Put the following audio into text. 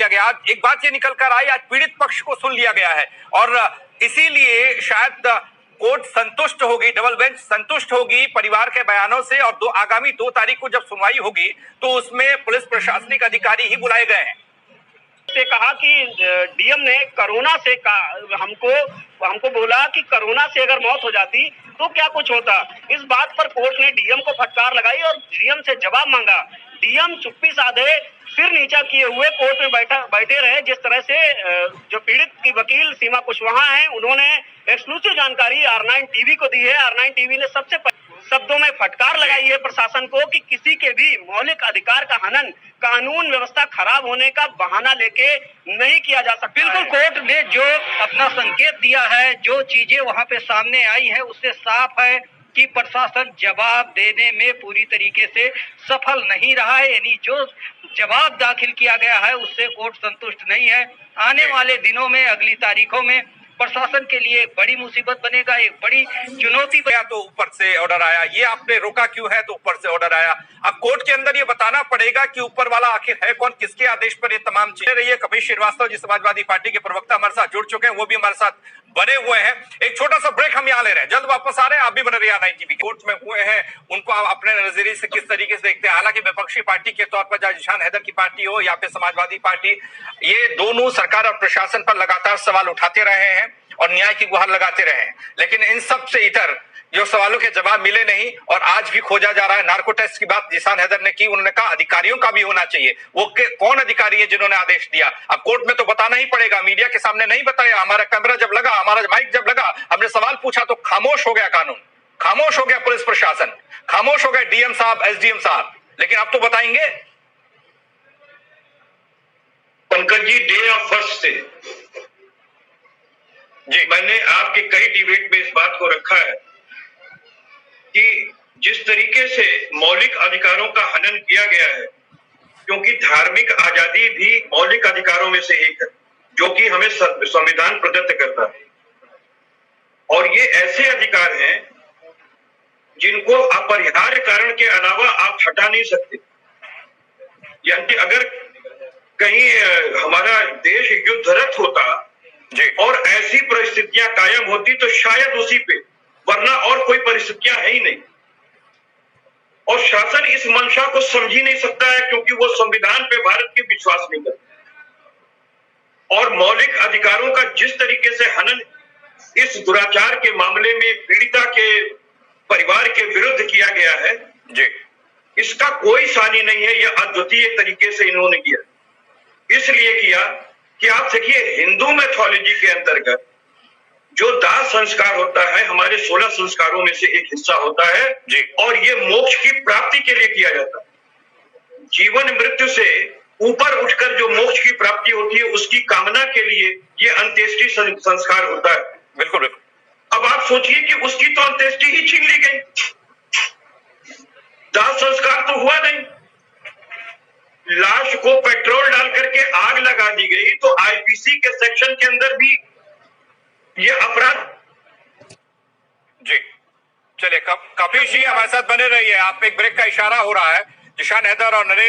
किया गया। आज एक बात ये निकल कर आई, आज पीड़ित पक्ष को सुन लिया गया है और इसीलिए शायद कोर्ट संतुष्ट होगी, डबल बेंच संतुष्ट होगी परिवार के बयानों से और आगामी 2 तारीख को जब सुनवाई होगी तो उसमें पुलिस प्रशासनिक अधिकारी ही बुलाए गए हैं। से कहा कि डीएम ने कोरोना से हमको बोला कि कोरोना से अगर मौत हो जाती तो क्या कुछ होता। इस बात पर कोर्ट ने डीएम को फटकार लगाई और डीएम से जवाब मांगा। डीएम चुप्पी साधे सिर नीचा किए हुए कोर्ट में बैठे रहे। जिस तरह से जो पीड़ित की वकील सीमा कुशवाहा हैं, उन्होंने एक्सक्लूसिव जानकारी R9 टीवी को दी है। R9 टीवी ने सबसे शब्दों में फटकार लगाई है प्रशासन को कि किसी के भी मौलिक अधिकार का हनन कानून व्यवस्था खराब होने का बहाना लेके नहीं किया जा सकता। बिल्कुल, कोर्ट ने जो अपना संकेत दिया है, जो चीजें वहां पे सामने आई है, उससे साफ है कि प्रशासन जवाब देने में पूरी तरीके से सफल नहीं रहा है। यानी जो जवाब दाखिल किया गया है उससे कोर्ट संतुष्ट नहीं है। आने वाले दिनों में, अगली तारीखों में प्रशासन के लिए एक बड़ी मुसीबत बनेगा, एक बड़ी चुनौती बनेगा। तो ऊपर से ऑर्डर आया, ये आपने रोका क्यों है, तो ऊपर से ऑर्डर आया। अब कोर्ट के अंदर ये बताना पड़ेगा कि ऊपर वाला आखिर है कौन, किसके आदेश पर ये तमाम चीजें रही है। कपिल श्रीवास्तव जी समाजवादी पार्टी के प्रवक्ता हमारे साथ जुड़ चुके हैं, वो भी हमारे साथ बने हुए हैं। एक छोटा सा ब्रेक हम यहाँ ले रहे हैं, जल्द वापस आ रहे हैं। आप भी बने रहिए R9 टीवी। कोर्ट में हुए हैं, उनको आप अपने नजरिए से किस तरीके से देखते हैं। हालांकि विपक्षी पार्टी के तौर पर चाहे जिशान हैदर की पार्टी हो या फिर समाजवादी पार्टी, ये दोनों सरकार और प्रशासन पर लगातार सवाल उठाते रहे हैं और न्याय की गुहार लगाते रहे हैं, लेकिन इन सब से इतर जो सवालों के जवाब मिले नहीं और आज भी खोजा जा रहा है। नार्को टेस्ट की बात जिशान हैदर ने की, उन्होंने कहा अधिकारियों का भी होना चाहिए। वो कौन अधिकारी है जिन्होंने आदेश दिया, अब कोर्ट में तो बताना ही पड़ेगा। मीडिया के सामने नहीं बताया। हमारा कैमरा जब लगा, हमारा माइक जब लगा, हमने सवाल पूछा तो खामोश हो गया कानून, खामोश हो गया पुलिस प्रशासन, खामोश हो गए डीएम साहब, एसडीएम साहब। लेकिन अब तो बताएंगे। Pankaj ji, day of first से जी मैंने आपके कई डिबेट में इस बात को रखा है कि जिस तरीके से मौलिक अधिकारों का हनन किया गया है, क्योंकि धार्मिक आजादी भी मौलिक अधिकारों में से एक है जो कि हमें संविधान प्रदत्त करता है, और ये ऐसे अधिकार हैं जिनको अपरिहार्य कारण के अलावा आप हटा नहीं सकते। यानी अगर कहीं हमारा देश युद्धरत होता और ऐसी परिस्थितियां कायम होती तो शायद उसी पे, वरना और कोई परिस्थितियां है ही नहीं। और शासन इस मंशा को समझ ही नहीं सकता है क्योंकि वो संविधान पे भारत के विश्वास नहीं करता। और मौलिक अधिकारों का जिस तरीके से हनन इस दुराचार के मामले में पीड़िता के परिवार के विरुद्ध किया गया है जी, इसका कोई सानी नहीं है। यह अद्वितीय तरीके से इन्होंने किया, इसलिए किया कि आप देखिए हिंदू मैथोलॉजी के अंतर्गत जो दाह संस्कार होता है हमारे 16 संस्कारों में से एक हिस्सा होता है जी, और ये मोक्ष की प्राप्ति के लिए किया जाता है। जीवन मृत्यु से ऊपर उठकर जो मोक्ष की प्राप्ति होती है उसकी कामना के लिए ये अंत्येष्टि संस्कार होता है। बिल्कुल बिल्कुल। अब आप सोचिए कि उसकी तो अंत्येष्टि ही छीन ली गई, दाह संस्कार तो हुआ नहीं। लाश को पेट्रोल डाल करके आग लगा दी गई, तो आईपीसी के सेक्शन के अंदर भी ये अपराध। जी चलिए, कपिल जी हमारे साथ बने रहिए। आप एक ब्रेक का इशारा हो रहा है। जिशान हैदर और नरेंद्र